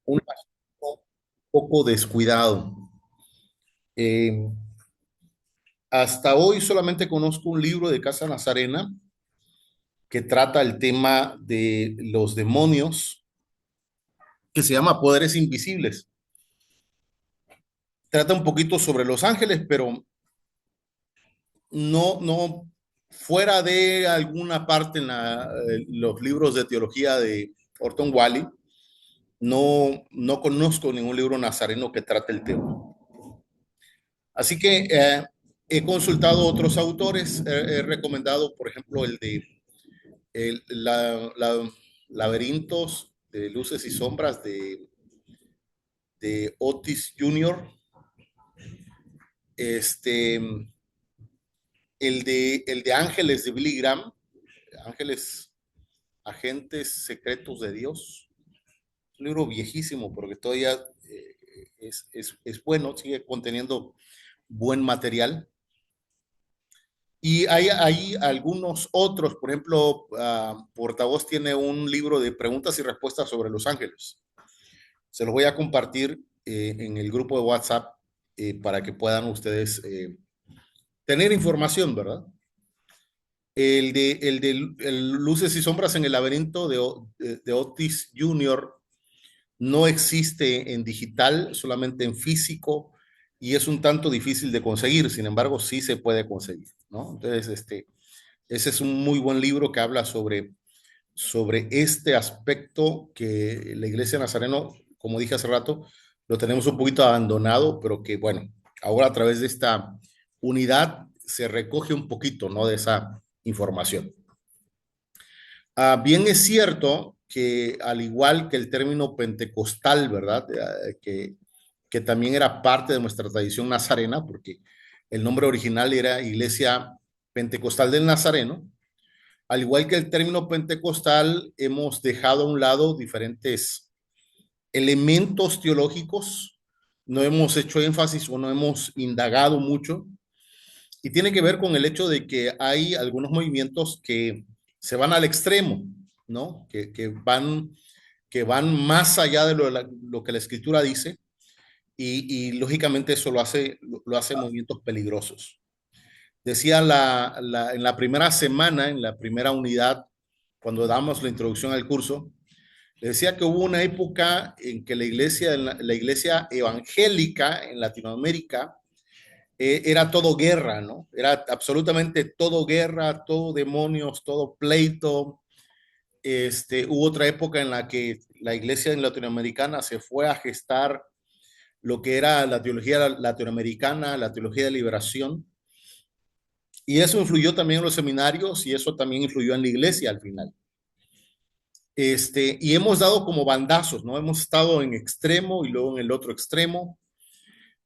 un asunto un poco descuidado. Eh, Hasta hoy solamente conozco un libro de Casa Nazarena que trata el tema de los demonios, que se llama Poderes Invisibles. Trata un poquito sobre los ángeles, pero no fuera de alguna parte en los libros de teología de Orton Wally, no conozco ningún libro nazareno que trate el tema. Así que he consultado otros autores, he recomendado, por ejemplo, el de Laberintos de Luces y Sombras de Otis Jr., este, el de Ángeles de Billy Graham, Ángeles, Agentes Secretos de Dios, un libro viejísimo, porque todavía es bueno, sigue conteniendo buen material. Y hay algunos otros, por ejemplo, Portavoz tiene un libro de preguntas y respuestas sobre los ángeles. Se los voy a compartir en el grupo de WhatsApp para que puedan ustedes tener información, ¿verdad? El Luces y Sombras en el Laberinto de Otis Jr. no existe en digital, solamente en físico, y es un tanto difícil de conseguir, sin embargo, sí se puede conseguir, ¿no? Entonces, ese es un muy buen libro que habla sobre este aspecto que la Iglesia Nazareno, como dije hace rato, lo tenemos un poquito abandonado, pero que bueno, ahora a través de esta unidad se recoge un poquito, ¿no? De esa información. Bien es cierto que al igual que el término pentecostal, ¿verdad? Que también era parte de nuestra tradición nazarena, porque el nombre original era Iglesia Pentecostal del Nazareno. Al igual que el término pentecostal, hemos dejado a un lado diferentes elementos teológicos, no hemos hecho énfasis o no hemos indagado mucho, y tiene que ver con el hecho de que hay algunos movimientos que se van al extremo, ¿no? Que van más allá de lo que la escritura dice, y lógicamente eso lo hace movimientos peligrosos. Decía en la primera semana, en la primera unidad, cuando damos la introducción al curso, le decía que hubo una época en que la iglesia evangélica en Latinoamérica era todo guerra, ¿no? Era absolutamente todo guerra, todo demonios, todo pleito. Hubo otra época en la que la iglesia latinoamericana se fue a gestar lo que era la teología latinoamericana, la teología de liberación, y eso influyó también en los seminarios y eso también influyó en la iglesia al final. Y hemos dado como bandazos, ¿no? Hemos estado en extremo y luego en el otro extremo.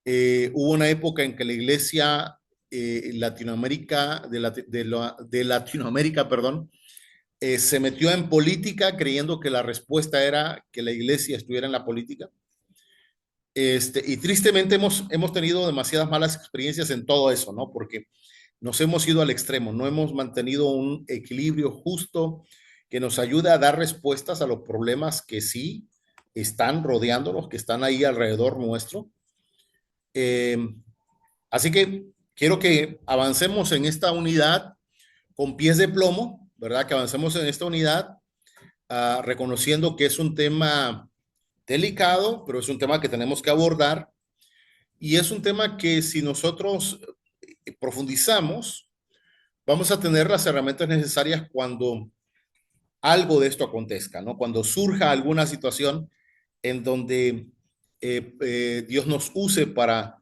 Hubo una época en que la iglesia Latinoamérica, de Latinoamérica, perdón, se metió en política creyendo que la respuesta era que la iglesia estuviera en la política. Y tristemente hemos tenido demasiadas malas experiencias en todo eso, ¿no? Porque nos hemos ido al extremo, no hemos mantenido un equilibrio justo que nos ayude a dar respuestas a los problemas que sí están rodeándonos, que están ahí alrededor nuestro. Eh, Así que quiero que avancemos en esta unidad con pies de plomo, ¿verdad? Que avancemos en esta unidad reconociendo que es un tema delicado, pero es un tema que tenemos que abordar y es un tema que si nosotros profundizamos, vamos a tener las herramientas necesarias cuando algo de esto acontezca, ¿no? Cuando surja alguna situación en donde Dios nos use para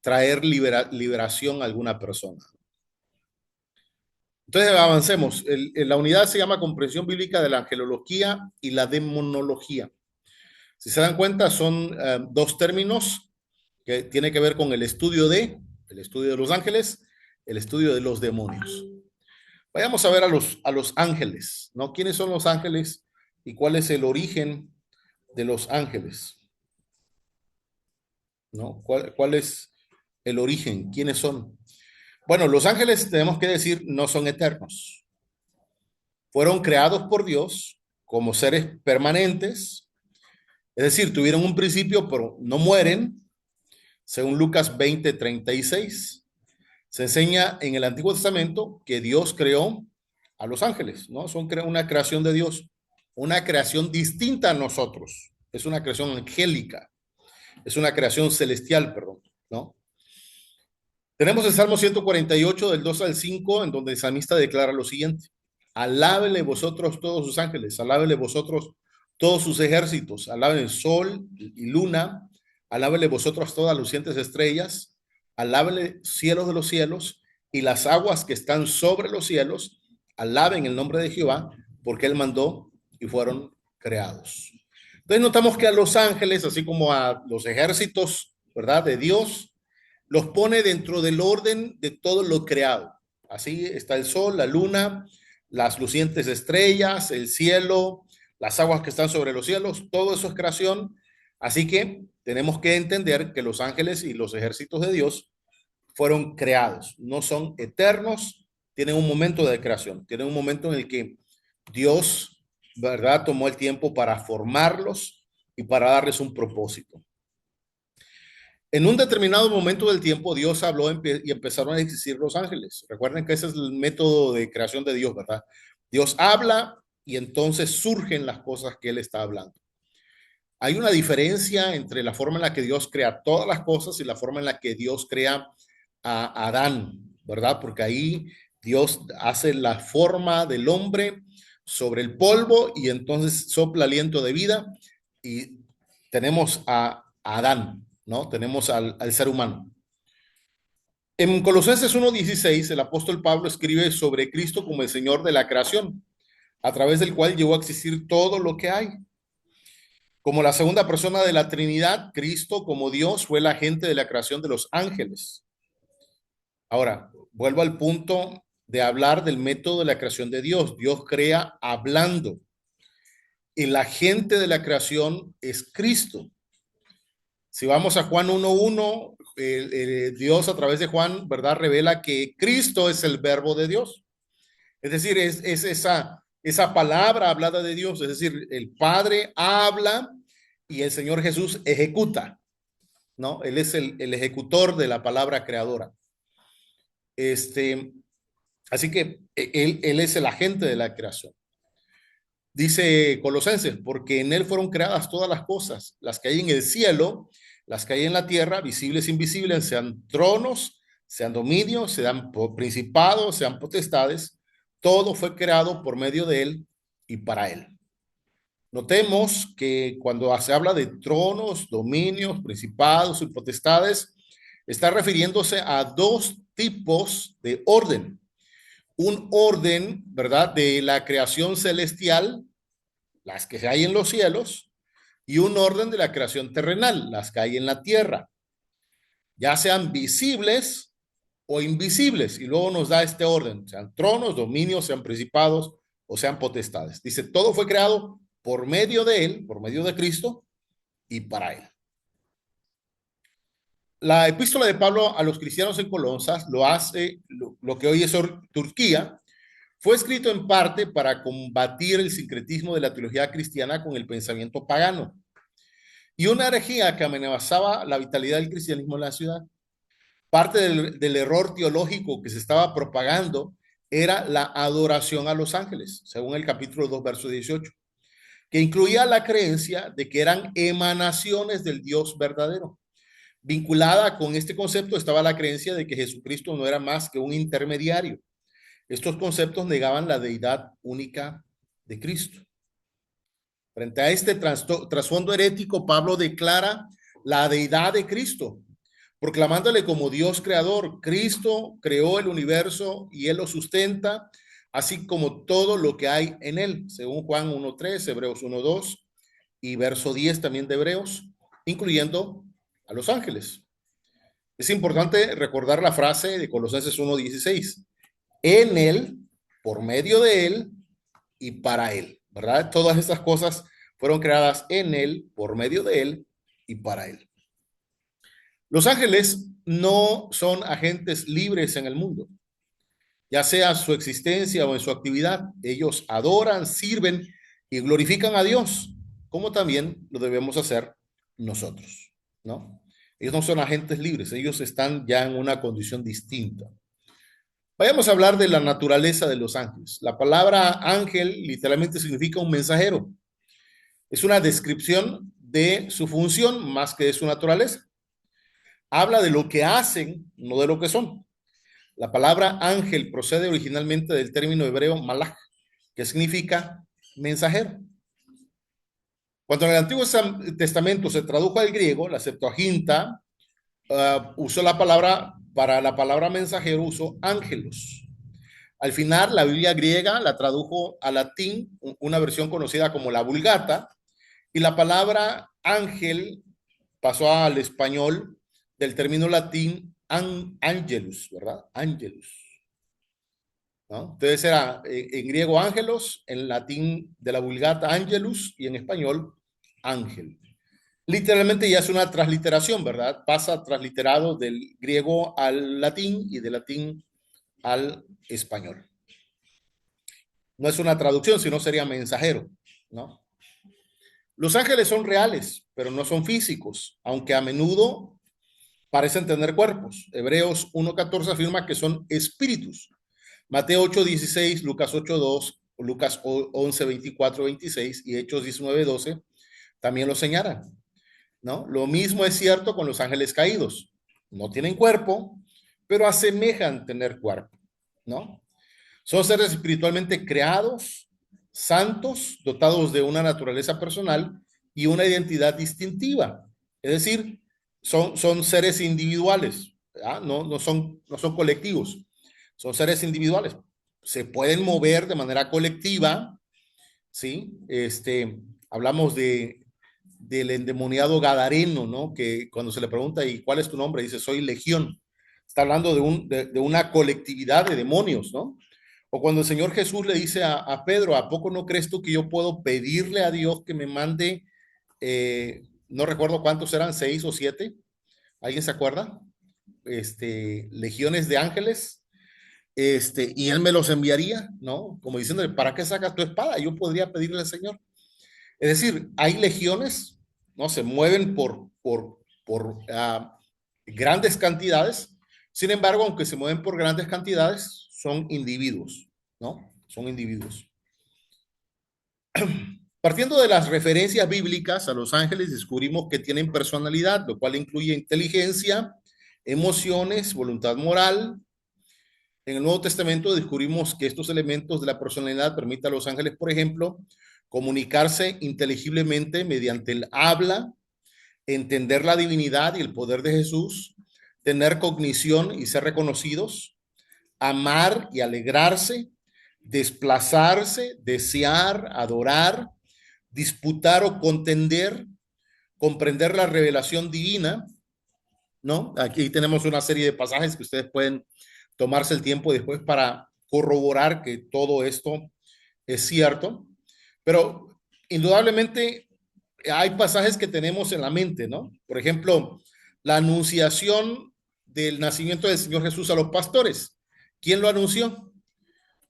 traer liberación a alguna persona. Entonces, avancemos. La unidad se llama Comprensión Bíblica de la Angelología y la Demonología. Si se dan cuenta, son dos términos que tienen que ver con el estudio de los ángeles, el estudio de los demonios. Vayamos a ver a los ángeles, ¿no? ¿Quiénes son los ángeles y cuál es el origen de los ángeles? ¿No? ¿Cuál es el origen? ¿Quiénes son? Bueno, los ángeles, tenemos que decir, no son eternos. Fueron creados por Dios como seres permanentes Es decir, tuvieron un principio, pero no mueren, según Lucas 20:36. Se enseña en el Antiguo Testamento que Dios creó a los ángeles, ¿no? Son una creación de Dios, una creación distinta a nosotros. Es una creación angélica, es una creación celestial, perdón, ¿no? Tenemos el Salmo 148 del 2 al 5, en donde el salmista declara lo siguiente: alábenle vosotros todos sus ángeles, alábenle vosotros todos sus ejércitos, alaben el sol y luna, alábenle vosotros todas las lucientes estrellas, alábenle cielos de los cielos y las aguas que están sobre los cielos, alaben el nombre de Jehová, porque él mandó y fueron creados. Entonces notamos que a los ángeles, así como a los ejércitos, ¿verdad?, de Dios, los pone dentro del orden de todo lo creado. Así está el sol, la luna, las lucientes estrellas, el cielo, las aguas que están sobre los cielos, todo eso es creación. Así que tenemos que entender que los ángeles y los ejércitos de Dios fueron creados, no son eternos, tienen un momento de creación, tienen un momento en el que Dios, ¿verdad?, tomó el tiempo para formarlos y para darles un propósito. En un determinado momento del tiempo, Dios habló y empezaron a existir los ángeles. Recuerden que ese es el método de creación de Dios, ¿verdad? Dios habla y entonces surgen las cosas que Él está hablando. Hay una diferencia entre la forma en la que Dios crea todas las cosas y la forma en la que Dios crea a Adán, ¿verdad? Porque ahí Dios hace la forma del hombre sobre el polvo y entonces sopla aliento de vida y tenemos a Adán, ¿no? Tenemos al ser humano. En Colosenses 1:16, el apóstol Pablo escribe sobre Cristo como el Señor de la creación, a través del cual llegó a existir todo lo que hay. Como la segunda persona de la Trinidad, Cristo como Dios fue el agente de la creación de los ángeles. Ahora, vuelvo al punto de hablar del método de la creación de Dios. Dios crea hablando. El agente de la creación es Cristo. Si vamos a Juan 1:1, Dios a través de Juan, ¿verdad?, revela que Cristo es el verbo de Dios. Es decir, es esa palabra hablada de Dios. Es decir, el Padre habla y el Señor Jesús ejecuta, ¿no? Él es el ejecutor de la palabra creadora. Así que él es el agente de la creación. Dice Colosenses, porque en él fueron creadas todas las cosas, las que hay en el cielo, las que hay en la tierra, visibles e invisibles, sean tronos, sean dominios, sean principados, sean potestades, todo fue creado por medio de él y para él. Notemos que cuando se habla de tronos, dominios, principados y potestades, está refiriéndose a dos tipos de orden. Un orden, ¿verdad?, de la creación celestial, las que hay en los cielos, y un orden de la creación terrenal, las que hay en la tierra, ya sean visibles o invisibles. Y luego nos da este orden, sean tronos, dominios, sean principados o sean potestades. Dice, todo fue creado por medio de él, por medio de Cristo y para él. La epístola de Pablo a los cristianos en Colosas lo hace, lo que hoy es Turquía, fue escrito en parte para combatir el sincretismo de la teología cristiana con el pensamiento pagano y una herejía que amenazaba la vitalidad del cristianismo en la ciudad. Parte del error teológico que se estaba propagando era la adoración a los ángeles, según el capítulo 2, verso 18, que incluía la creencia de que eran emanaciones del Dios verdadero. Vinculada con este concepto estaba la creencia de que Jesucristo no era más que un intermediario. Estos conceptos negaban la deidad única de Cristo. Frente a este trasfondo herético, Pablo declara la deidad de Cristo, proclamándole como Dios creador. Cristo creó el universo y él lo sustenta, así como todo lo que hay en él, según Juan 1:3, Hebreos 1:2 y verso 10 también de Hebreos, incluyendo a los ángeles. Es importante recordar la frase de Colosenses 1:16. En él, por medio de él y para él, ¿verdad? Todas estas cosas fueron creadas en él, por medio de él y para él. Los ángeles no son agentes libres en el mundo, ya sea su existencia o en su actividad. Ellos adoran, sirven y glorifican a Dios como también lo debemos hacer nosotros, ¿no? Ellos no son agentes libres, ellos están ya en una condición distinta. Vayamos a hablar de la naturaleza de los ángeles. La palabra ángel literalmente significa un mensajero. Es una descripción de su función más que de su naturaleza. Habla de lo que hacen, no de lo que son. La palabra ángel procede originalmente del término hebreo malach, que significa mensajero. Cuando en el Antiguo Testamento se tradujo al griego, la Septuaginta usó la palabra, para la palabra mensajero, usó ángelos. Al final, la Biblia griega la tradujo al latín, una versión conocida como la Vulgata, y la palabra ángel pasó al español del término latín angelus, ¿verdad? Angelus, ¿no? Entonces era en griego ángelos, en latín de la Vulgata angelus y en español ángel. Literalmente ya es una transliteración, ¿verdad? Pasa transliterado del griego al latín y del latín al español. No es una traducción, sino sería mensajero, ¿no? Los ángeles son reales, pero no son físicos, aunque a menudo parecen tener cuerpos. Hebreos 1:14 afirma que son espíritus. Mateo 8:16, Lucas 8:2, Lucas 11:24-26 y Hechos 19:12 también lo señalan, ¿no? Lo mismo es cierto con los ángeles caídos. No tienen cuerpo, pero asemejan tener cuerpo, ¿no? Son seres espiritualmente creados, santos, dotados de una naturaleza personal y una identidad distintiva. Es decir, son seres individuales, no son colectivos, son seres individuales. Se pueden mover de manera colectiva, ¿sí? Hablamos del endemoniado gadareno, ¿no? Que cuando se le pregunta, ¿y cuál es tu nombre? Dice, soy legión. Está hablando de una colectividad de demonios, ¿no? O cuando el Señor Jesús le dice a Pedro, ¿a poco no crees tú que yo puedo pedirle a Dios que me mande, no recuerdo cuántos eran, 6 o 7? ¿Alguien se acuerda? Legiones de ángeles, y él me los enviaría, ¿no? Como diciéndole, ¿para qué sacas tu espada? Yo podría pedirle al Señor. Es decir, hay legiones, ¿no? Se mueven por grandes cantidades. Sin embargo, aunque se mueven por grandes cantidades, son individuos, ¿no? Son individuos. Partiendo de las referencias bíblicas a los ángeles, descubrimos que tienen personalidad, lo cual incluye inteligencia, emociones, voluntad moral. En el Nuevo Testamento descubrimos que estos elementos de la personalidad permiten a los ángeles, por ejemplo, comunicarse inteligiblemente mediante el habla, entender la divinidad y el poder de Jesús, tener cognición y ser reconocidos, amar y alegrarse, desplazarse, desear, adorar, disputar o contender, comprender la revelación divina, ¿no? Aquí tenemos una serie de pasajes que ustedes pueden tomarse el tiempo después para corroborar que todo esto es cierto, pero indudablemente hay pasajes que tenemos en la mente, ¿no? Por ejemplo, la anunciación del nacimiento del Señor Jesús a los pastores. ¿Quién lo anunció?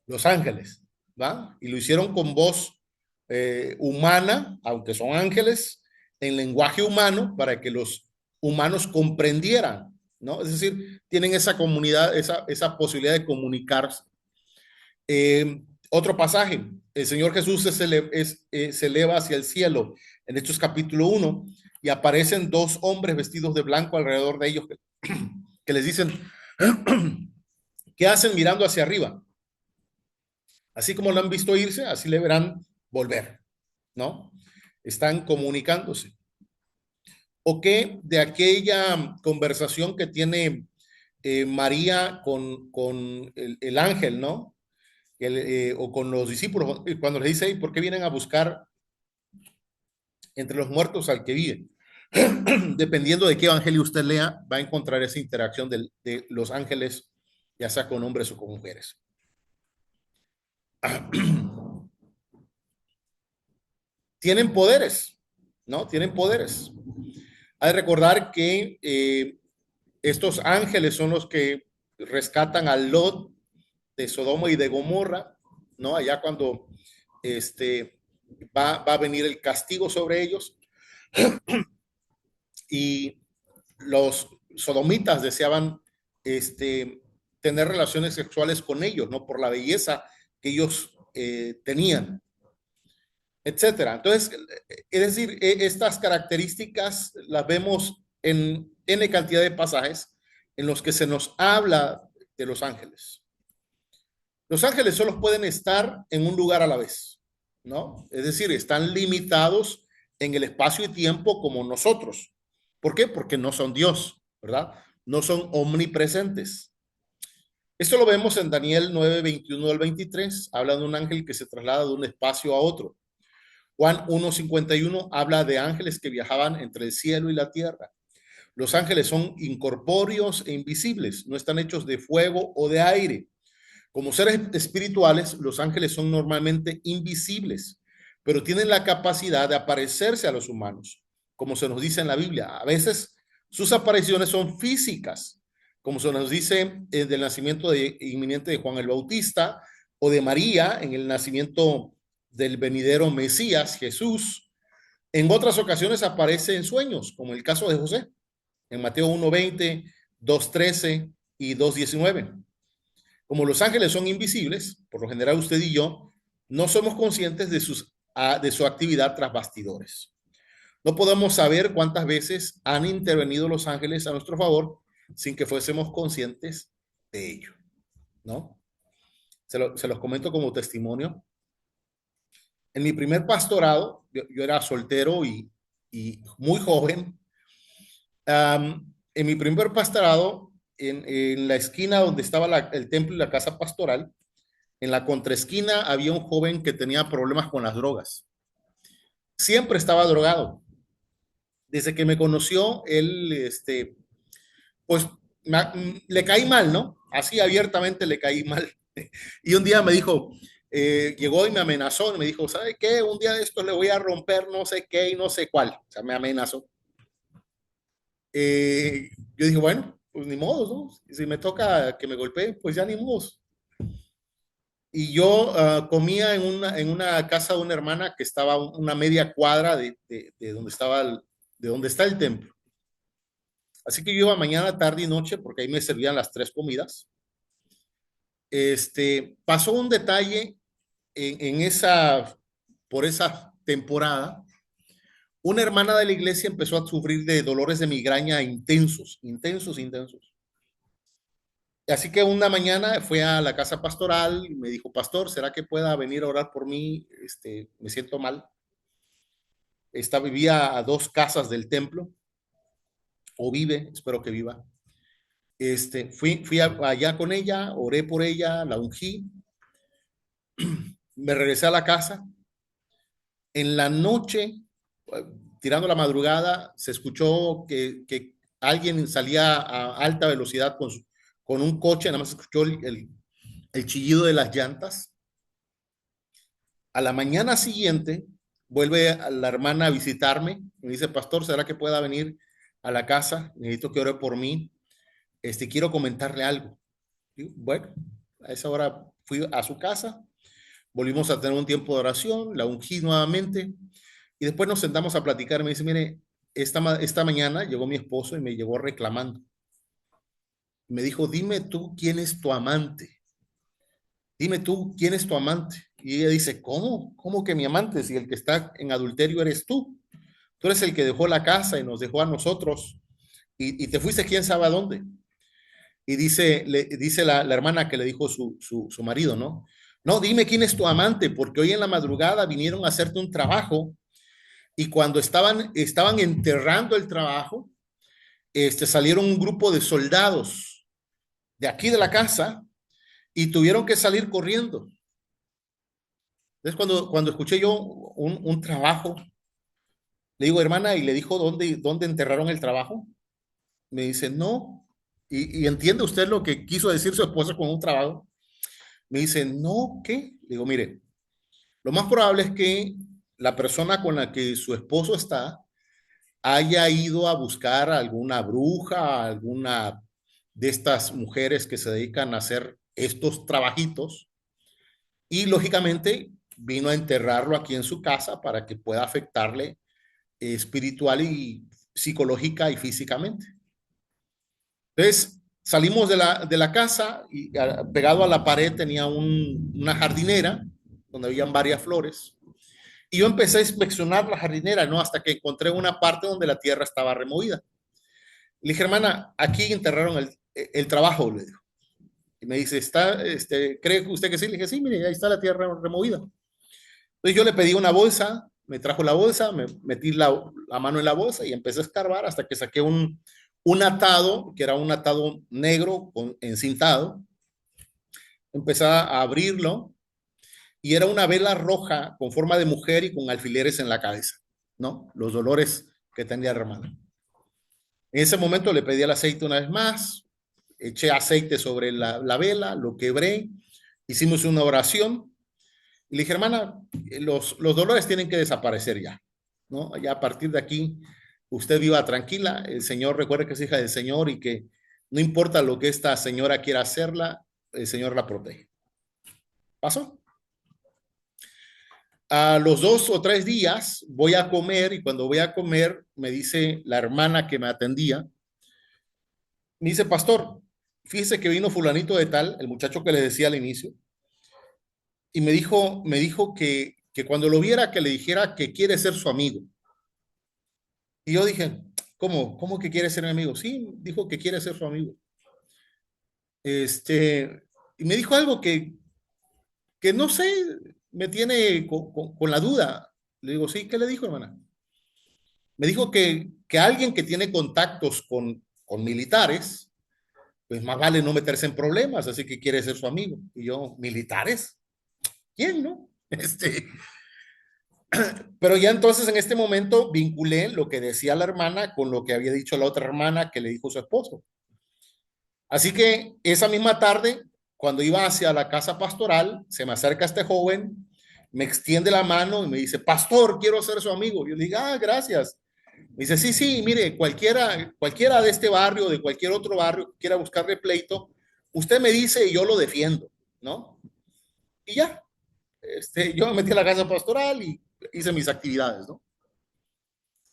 Los ángeles, ¿va? Y lo hicieron con voz humana, aunque son ángeles, en lenguaje humano, para que los humanos comprendieran, ¿no? Es decir, tienen esa comunidad, esa posibilidad de comunicarse. Otro pasaje, el Señor Jesús se eleva hacia el cielo en Hechos capítulo 1 y aparecen 2 hombres vestidos de blanco alrededor de ellos que les dicen, ¿qué hacen mirando hacia arriba? Así como lo han visto irse, así le verán volver, ¿no? Están comunicándose. O que de aquella conversación que tiene María con el ángel, ¿no? O con los discípulos, cuando les dice, ¿por qué vienen a buscar entre los muertos al que vive? Dependiendo de qué evangelio usted lea, va a encontrar esa interacción de los ángeles, ya sea con hombres o con mujeres. Tienen poderes, ¿no? Tienen poderes. Hay que recordar que estos ángeles son los que rescatan a Lot de Sodoma y de Gomorra, ¿no? Allá cuando va a venir el castigo sobre ellos, y los sodomitas deseaban tener relaciones sexuales con ellos, ¿no? Por la belleza que ellos tenían, etcétera. Entonces, es decir, estas características las vemos en N cantidad de pasajes en los que se nos habla de los ángeles. Los ángeles solo pueden estar en un lugar a la vez, ¿no? Es decir, están limitados en el espacio y tiempo como nosotros. ¿Por qué? Porque no son Dios, ¿verdad? No son omnipresentes. Esto lo vemos en Daniel 9, 21 al 23, habla de un ángel que se traslada de un espacio a otro. Juan 1:51 habla de ángeles que viajaban entre el cielo y la tierra. Los ángeles son incorpóreos e invisibles, no están hechos de fuego o de aire. Como seres espirituales, los ángeles son normalmente invisibles, pero tienen la capacidad de aparecerse a los humanos, como se nos dice en la Biblia. A veces sus apariciones son físicas, como se nos dice del nacimiento inminente de Juan el Bautista o de María en el nacimiento del venidero Mesías, Jesús. En otras ocasiones aparece en sueños, como el caso de José, en Mateo 1:20, 2:13 y 2:19. Como los ángeles son invisibles, por lo general usted y yo no somos conscientes de su actividad tras bastidores. No podemos saber cuántas veces han intervenido los ángeles a nuestro favor sin que fuésemos conscientes de ello, ¿no? Se los comento como testimonio. En mi primer pastorado, yo era soltero y muy joven. En mi primer pastorado, en la esquina donde estaba el templo y la casa pastoral, en la contraesquina había un joven que tenía problemas con las drogas. Siempre estaba drogado. Desde que me conoció, él, pues le caí mal, ¿no? Así abiertamente le caí mal. Y un día me dijo, llegó y me amenazó, y me dijo, ¿sabe qué? Un día de estos le voy a romper no sé qué y no sé cuál. O sea, me amenazó. Yo dije, bueno, pues ni modo, ¿no? Si me toca que me golpee, pues ya ni modo. Y yo comía en una casa de una hermana que estaba una media cuadra de donde estaba de donde está el templo. Así que yo iba mañana, tarde y noche, porque ahí me servían las tres comidas. Pasó un detalle por esa temporada. Una hermana de la iglesia empezó a sufrir de dolores de migraña intensos, intensos, intensos. Así que una mañana fue a la casa pastoral y me dijo, pastor, ¿será que pueda venir a orar por mí? Me siento mal. Vivía a 2 casas del templo, o vive, espero que viva. Fui allá con ella, oré por ella, la ungí, me regresé a la casa. En la noche, tirando la madrugada, se escuchó que alguien salía a alta velocidad con un coche, nada más escuchó el chillido de las llantas. A la mañana siguiente, vuelve a la hermana a visitarme. Me dice, pastor, ¿será que pueda venir a la casa? Necesito que ore por mí. Quiero comentarle algo. Y bueno, a esa hora fui a su casa. Volvimos a tener un tiempo de oración. La ungí nuevamente. Y después nos sentamos a platicar. Me dice, mire, esta mañana llegó mi esposo y me llegó reclamando. Me dijo, dime tú quién es tu amante. Dime tú quién es tu amante. Y ella dice, ¿cómo? ¿Cómo que mi amante? Si el que está en adulterio eres tú. Tú eres el que dejó la casa y nos dejó a nosotros y te fuiste quién sabe a dónde. Y dice la hermana que le dijo su marido, ¿no? No, dime quién es tu amante, porque hoy en la madrugada vinieron a hacerte un trabajo y cuando estaban enterrando el trabajo, salieron un grupo de soldados de aquí de la casa y tuvieron que salir corriendo. Entonces, cuando escuché yo un trabajo, le digo, hermana, y le dijo dónde enterraron el trabajo. Me dice, no. ¿Y entiende usted lo que quiso decir su esposa con un trabajo? Me dice, no, ¿qué? Le digo, mire, lo más probable es que la persona con la que su esposo está haya ido a buscar a alguna bruja, alguna de estas mujeres que se dedican a hacer estos trabajitos y lógicamente vino a enterrarlo aquí en su casa para que pueda afectarle espiritual y psicológica y físicamente. Entonces salimos de la casa y pegado a la pared tenía una jardinera donde habían varias flores. Y yo empecé a inspeccionar la jardinera, ¿no? Hasta que encontré una parte donde la tierra estaba removida. Le dije, hermana, aquí enterraron el trabajo, le digo. Y me dice, ¿cree usted que sí? Le dije, sí, mire, ahí está la tierra removida. Entonces yo le pedí una bolsa, me trajo la bolsa, me metí la mano en la bolsa y empecé a escarbar hasta que saqué un atado, que era un atado negro encintado. Empecé a abrirlo y era una vela roja con forma de mujer y con alfileres en la cabeza, ¿no? Los dolores que tenía la hermana. En ese momento le pedí el aceite una vez más, eché aceite sobre la vela, lo quebré, hicimos una oración y le dije, hermana, los dolores tienen que desaparecer ya, ¿no? Ya a partir de aquí, usted viva tranquila, el Señor, recuerde que es hija del Señor y que no importa lo que esta señora quiera hacerla, el Señor la protege. ¿Pasó? A los 2 o 3 días voy a comer y cuando voy a comer me dice la hermana que me atendía, me dice, pastor, fíjese que vino fulanito de tal, el muchacho que le decía al inicio, y me dijo que cuando lo viera que le dijera que quiere ser su amigo. Y yo dije, ¿cómo que quiere ser mi amigo? Sí, dijo que quiere ser su amigo. Y me dijo algo que no sé, me tiene con la duda. Le digo, sí, ¿qué le dijo, hermana? Me dijo que alguien que tiene contactos con militares, pues más vale no meterse en problemas, así que quiere ser su amigo. Y yo, ¿militares? ¿Quién, no? Pero ya entonces en este momento vinculé lo que decía la hermana con lo que había dicho la otra hermana que le dijo su esposo. Así que esa misma tarde, cuando iba hacia la casa pastoral, se me acerca este joven, me extiende la mano y me dice, pastor, quiero ser su amigo. Yo le digo, gracias. Me dice, sí, sí, mire, cualquiera de este barrio, de cualquier otro barrio que quiera buscarle pleito, usted me dice y yo lo defiendo, ¿no? Y ya, yo me metí a la casa pastoral y hice mis actividades, ¿no?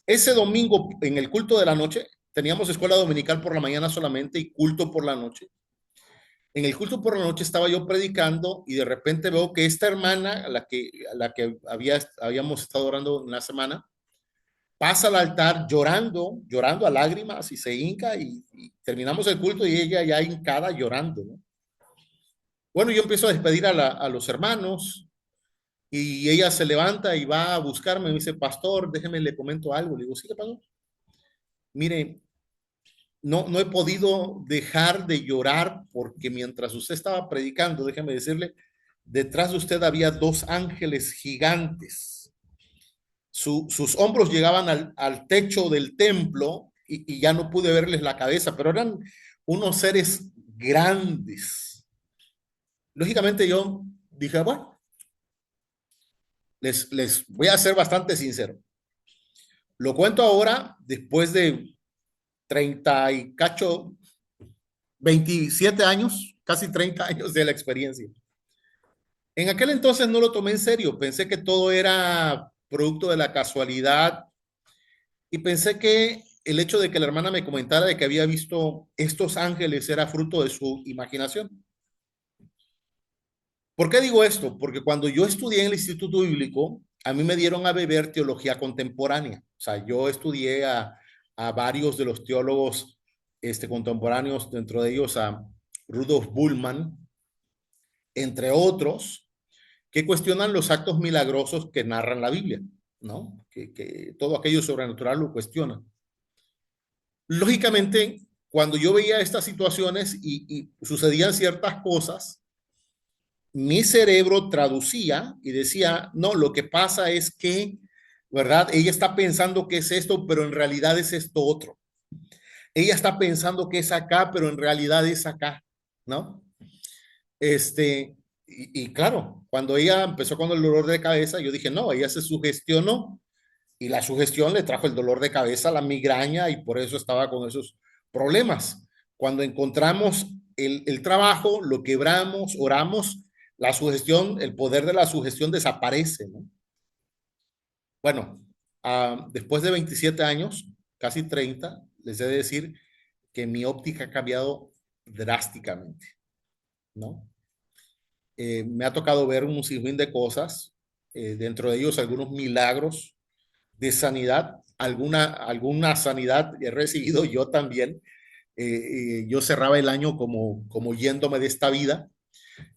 Ese domingo, en el culto de la noche, teníamos escuela dominical por la mañana solamente y culto por la noche. En el culto por la noche estaba yo predicando y de repente veo que esta hermana, a la que habíamos estado orando en la semana, pasa al altar llorando a lágrimas y se hinca y terminamos el culto y ella ya hincada llorando, ¿no? Bueno, yo empiezo a despedir a los hermanos y ella se levanta y va a buscarme y me dice, pastor, déjeme le comento algo. Le digo, sí, ¿qué pasó? Mire, no he podido dejar de llorar porque mientras usted estaba predicando, déjeme decirle, detrás de usted había 2 ángeles gigantes. Sus hombros llegaban al techo del templo y ya no pude verles la cabeza, pero eran unos seres grandes. Lógicamente yo dije, bueno, les voy a ser bastante sincero. Lo cuento ahora después de 30 y cacho, 27 años, casi 30 años de la experiencia. En aquel entonces no lo tomé en serio, pensé que todo era producto de la casualidad y pensé que el hecho de que la hermana me comentara de que había visto estos ángeles era fruto de su imaginación. ¿Por qué digo esto? Porque cuando yo estudié en el Instituto Bíblico, a mí me dieron a beber teología contemporánea. O sea, yo estudié a varios de los teólogos contemporáneos, dentro de ellos a Rudolf Bullmann, entre otros, que cuestionan los actos milagrosos que narran la Biblia, ¿no? Que todo aquello sobrenatural lo cuestionan. Lógicamente, cuando yo veía estas situaciones y sucedían ciertas cosas, mi cerebro traducía y decía, no, lo que pasa es que, ¿verdad? Ella está pensando que es esto, pero en realidad es esto otro. Ella está pensando que es acá, pero en realidad es acá, ¿no? Y claro, cuando ella empezó con el dolor de cabeza, yo dije, no, ella se sugestionó y la sugestión le trajo el dolor de cabeza, la migraña y por eso estaba con esos problemas. Cuando encontramos el trabajo, lo quebramos, oramos, la sugestión, el poder de la sugestión desaparece, ¿no? Bueno, después de 27 años, casi 30, les he de decir que mi óptica ha cambiado drásticamente, ¿no? Me ha tocado ver un sinfín de cosas, dentro de ellos algunos milagros de sanidad, alguna sanidad he recibido yo también. Yo cerraba el año como yéndome de esta vida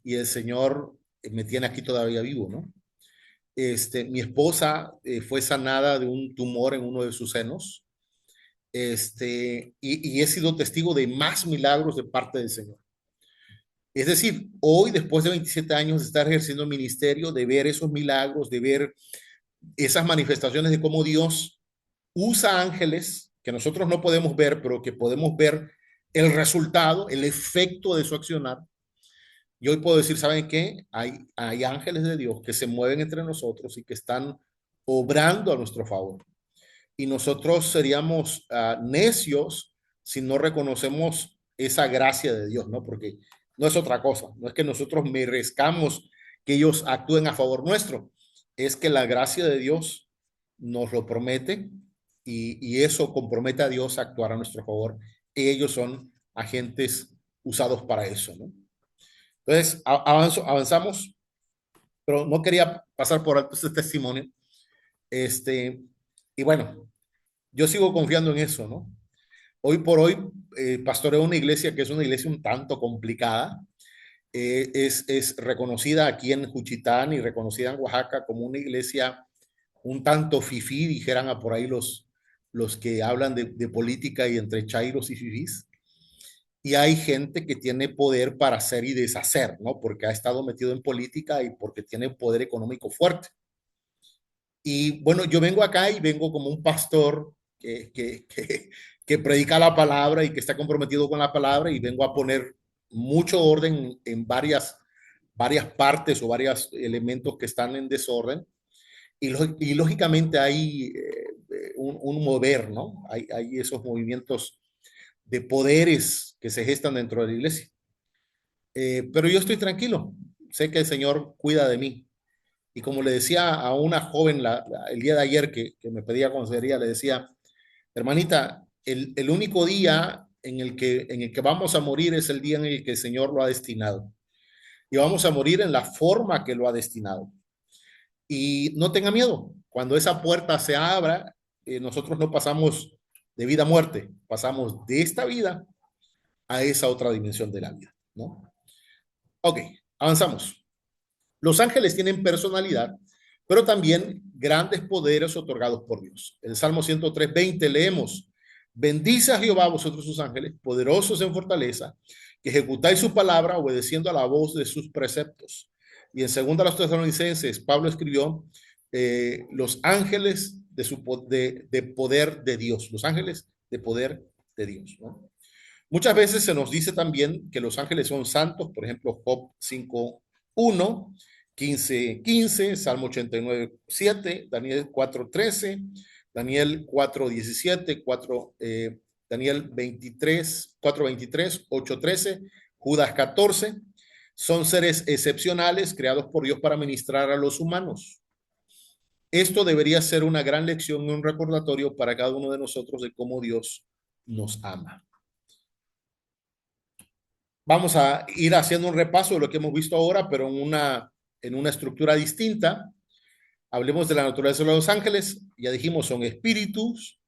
y el Señor me tiene aquí todavía vivo, ¿no? Mi esposa fue sanada de un tumor en uno de sus senos, y he sido testigo de más milagros de parte del Señor. Es decir, hoy, después de 27 años de estar ejerciendo el ministerio, de ver esos milagros, de ver esas manifestaciones de cómo Dios usa ángeles que nosotros no podemos ver, pero que podemos ver el resultado, el efecto de su accionar. Y hoy puedo decir, ¿saben qué? Hay ángeles de Dios que se mueven entre nosotros y que están obrando a nuestro favor. Y nosotros seríamos necios si no reconocemos esa gracia de Dios, ¿no? Porque no es otra cosa, no es que nosotros merezcamos que ellos actúen a favor nuestro, es que la gracia de Dios nos lo promete y eso compromete a Dios a actuar a nuestro favor. Y ellos son agentes usados para eso, ¿no? Entonces, avanzamos, pero no quería pasar por alto este testimonio. Este, y bueno, yo sigo confiando en eso, ¿no? Hoy por hoy, pastoreo una iglesia que es una iglesia un tanto complicada. Es reconocida aquí en Juchitán y reconocida en Oaxaca como una iglesia un tanto fifí, dijeran a por ahí los que hablan de política y entre chairos y fifís. Y hay gente que tiene poder para hacer y deshacer, ¿no? Porque ha estado metido en política y porque tiene poder económico fuerte. Y bueno, yo vengo acá y vengo como un pastor que predica la palabra y que está comprometido con la palabra y vengo a poner mucho orden en varias partes o varios elementos que están en desorden. Y lógicamente hay un mover, ¿no? Hay esos movimientos de poderes que se gestan dentro de la iglesia. Pero yo estoy tranquilo, sé que el Señor cuida de mí. Y como le decía a una joven el día de ayer que me pedía consejería, le decía, hermanita, el único día en el que vamos a morir es el día en el que el Señor lo ha destinado. Y vamos a morir en la forma que lo ha destinado. Y no tenga miedo, cuando esa puerta se abra, nosotros no pasamos de vida a muerte, pasamos de esta vida a esa otra dimensión de la vida, ¿no? Ok, avanzamos. Los ángeles tienen personalidad, pero también grandes poderes otorgados por Dios. En el Salmo 103:20 leemos, bendice a Jehová vosotros sus ángeles, poderosos en fortaleza, que ejecutáis su palabra obedeciendo a la voz de sus preceptos. Y en 2 a los Tesalonicenses, Pablo escribió, los ángeles de poder de Dios, los ángeles de poder de Dios, ¿no? Muchas veces se nos dice también que los ángeles son santos, por ejemplo, Job 5:1, 15:15, Salmo 89:7, Daniel 4:13, Daniel 4:17, Daniel 23, 4:23, 8:13, Judas 14. Son seres excepcionales creados por Dios para ministrar a los humanos. Esto debería ser una gran lección y un recordatorio para cada uno de nosotros de cómo Dios nos ama. Vamos a ir haciendo un repaso de lo que hemos visto ahora, pero en una estructura distinta. Hablemos de la naturaleza de los ángeles. Ya dijimos, son espíritus,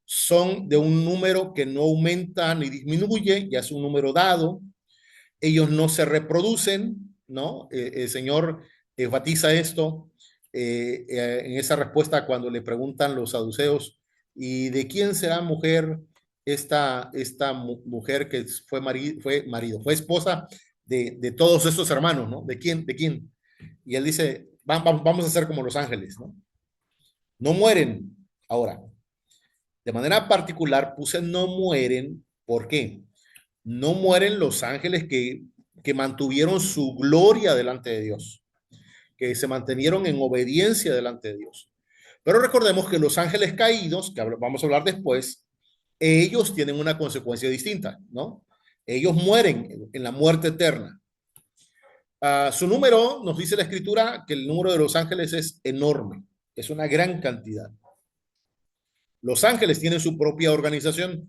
son de un número que no aumenta ni disminuye, ya es un número dado. Ellos no se reproducen, ¿no? El Señor enfatiza esto en esa respuesta cuando le preguntan los saduceos, ¿y de quién será mujer esta mujer que fue esposa de todos estos hermanos, ¿no? ¿De quién? ¿De quién? Y él dice, vamos a ser como los ángeles, ¿no? No mueren. Ahora, de manera particular puse no mueren, ¿por qué? No mueren los ángeles que mantuvieron su gloria delante de Dios, que se mantenieron en obediencia delante de Dios. Pero recordemos que los ángeles caídos, que vamos a hablar después, ellos tienen una consecuencia distinta, ¿no? Ellos mueren en la muerte eterna. Su número, nos dice la escritura, que el número de los ángeles es enorme, es una gran cantidad. Los ángeles tienen su propia organización,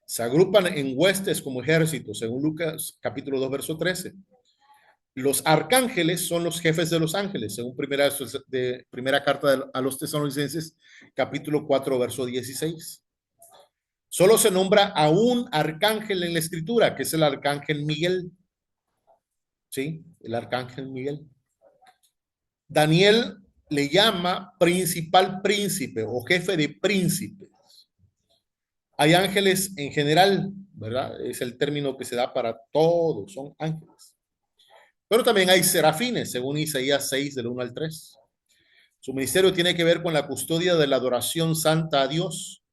se agrupan en huestes como ejércitos, según Lucas capítulo 2, verso 13. Los arcángeles son los jefes de los ángeles, según primera carta a los tesalonicenses, capítulo 4, verso 16. Solo se nombra a un arcángel en la escritura, que es el arcángel Miguel. ¿Sí? El arcángel Miguel. Daniel le llama principal príncipe o jefe de príncipes. Hay ángeles en general, ¿verdad? Es el término que se da para todos, son ángeles. Pero también hay serafines, según Isaías 6, del 1 al 3. Su ministerio tiene que ver con la custodia de la adoración santa a Dios.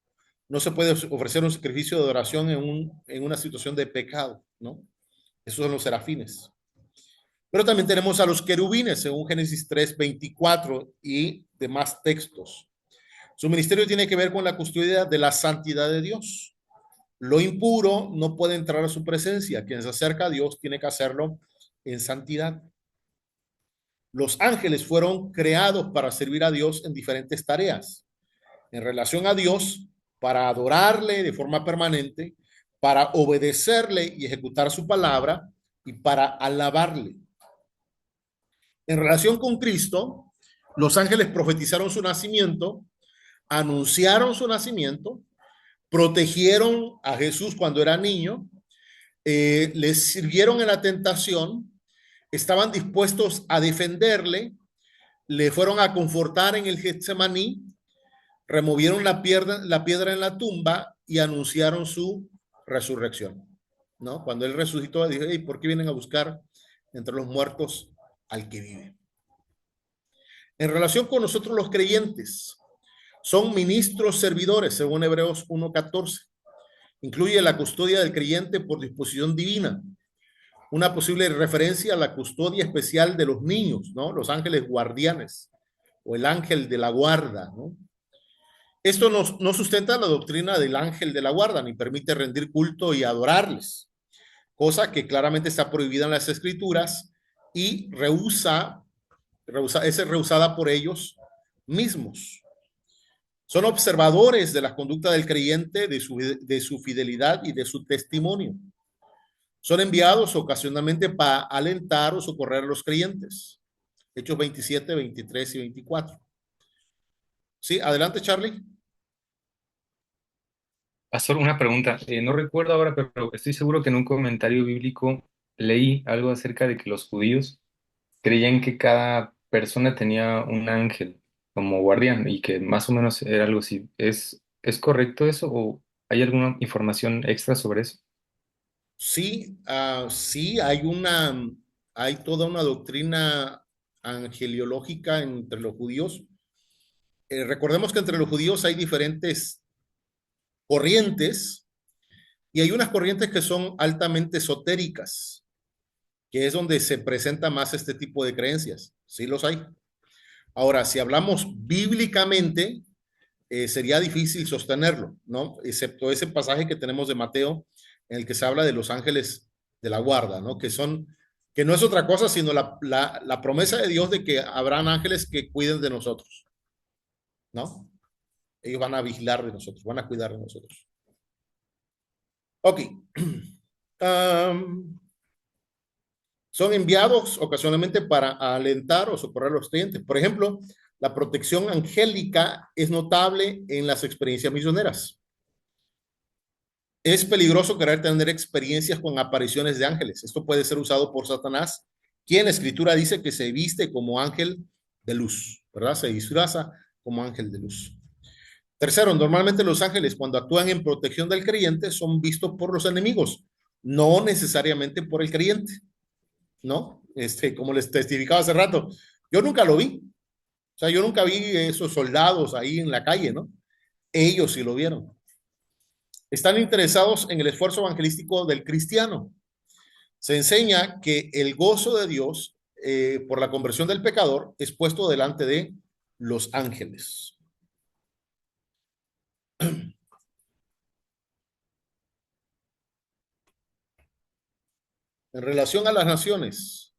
No se puede ofrecer un sacrificio de adoración en una situación de pecado, ¿no? Esos son los serafines. Pero también tenemos a los querubines, según Génesis 3, 24 y demás textos. Su ministerio tiene que ver con la custodia de la santidad de Dios. Lo impuro no puede entrar a su presencia. Quien se acerca a Dios tiene que hacerlo en santidad. Los ángeles fueron creados para servir a Dios en diferentes tareas. En relación a Dios, para adorarle de forma permanente, para obedecerle y ejecutar su palabra y para alabarle. En relación con Cristo, los ángeles profetizaron su nacimiento, anunciaron su nacimiento, protegieron a Jesús cuando era niño, les sirvieron en la tentación, estaban dispuestos a defenderle, le fueron a confortar en el Getsemaní, removieron la piedra en la tumba y anunciaron su resurrección. ¿No? Cuando él resucitó, dije, hey, ¿por qué vienen a buscar entre los muertos al que vive? En relación con nosotros los creyentes, son ministros servidores, según Hebreos 1:14. Incluye la custodia del creyente por disposición divina. Una posible referencia a la custodia especial de los niños, ¿no? Los ángeles guardianes o el ángel de la guarda, ¿no? Esto no sustenta la doctrina del ángel de la guarda, ni permite rendir culto y adorarles, cosa que claramente está prohibida en las escrituras y es rehusada por ellos mismos. Son observadores de la conducta del creyente, de su fidelidad y de su testimonio. Son enviados ocasionalmente para alentar o socorrer a los creyentes. Hechos 27, 23 y 24. Sí, adelante, Charlie. Pastor, una pregunta. No recuerdo ahora, pero estoy seguro que en un comentario bíblico leí algo acerca de que los judíos creían que cada persona tenía un ángel como guardián y que más o menos era algo así. ¿Es correcto eso o hay alguna información extra sobre eso? Sí, sí, hay toda una doctrina angeliológica entre los judíos. Recordemos que entre los judíos hay diferentes corrientes y hay unas corrientes que son altamente esotéricas, que es donde se presenta más este tipo de creencias. Sí los hay. Ahora, si hablamos bíblicamente, sería difícil sostenerlo, ¿no? Excepto ese pasaje que tenemos de Mateo, en el que se habla de los ángeles de la guarda, ¿no? Que no es otra cosa, sino la promesa de Dios de que habrán ángeles que cuiden de nosotros, ¿no? Ellos van a vigilar de nosotros, van a cuidar de nosotros. Ok. Um, son enviados ocasionalmente para alentar o socorrer a los clientes. Por ejemplo, la protección angélica es notable en las experiencias misioneras. Es peligroso querer tener experiencias con apariciones de ángeles. Esto puede ser usado por Satanás, quien la escritura dice que se viste como ángel de luz, ¿verdad? Se disfraza como ángel de luz. Tercero, normalmente los ángeles cuando actúan en protección del creyente son vistos por los enemigos, no necesariamente por el creyente, ¿no? Como les testificaba hace rato, yo nunca lo vi. O sea, yo nunca vi esos soldados ahí en la calle, ¿no? Ellos sí lo vieron. Están interesados en el esfuerzo evangelístico del cristiano. Se enseña que el gozo de Dios por la conversión del pecador es puesto delante de los ángeles. En relación a las naciones,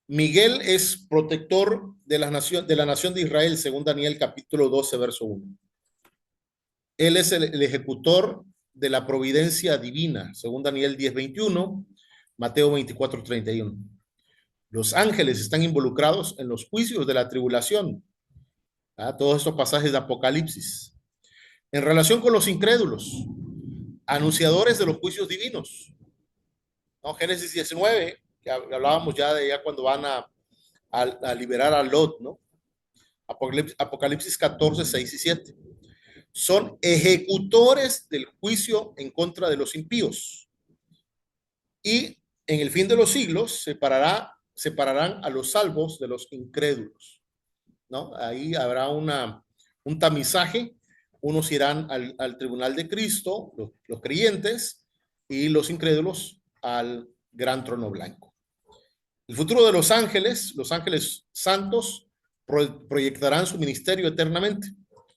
Miguel es protector de de la nación de Israel, según Daniel capítulo 12, verso 1. Él es el ejecutor de la providencia divina, según Daniel 10:21, Mateo 24:31. Los ángeles están involucrados en los juicios de la tribulación. Todos estos pasajes de Apocalipsis. En relación con los incrédulos, anunciadores de los juicios divinos. ¿No? Génesis 19, que hablábamos ya de ya cuando van a liberar a Lot, ¿no? Apocalipsis 14, 6 y 7. Son ejecutores del juicio en contra de los impíos. Y en el fin de los siglos separarán a los salvos de los incrédulos, ¿no? Ahí habrá un tamizaje. Unos irán al tribunal de Cristo, los creyentes, y los incrédulos al gran trono blanco. El futuro de los ángeles santos, proyectarán su ministerio eternamente.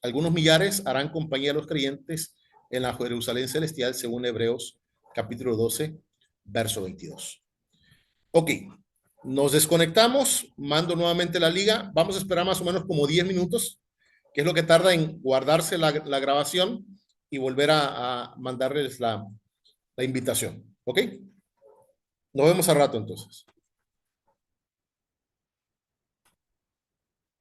Algunos millares harán compañía a los creyentes en la Jerusalén celestial, según Hebreos capítulo 12, verso 22. Ok, nos desconectamos, mando nuevamente la liga, vamos a esperar más o menos como 10 minutos, que es lo que tarda en guardarse la grabación y volver a mandarles la invitación. Ok, nos vemos al rato entonces.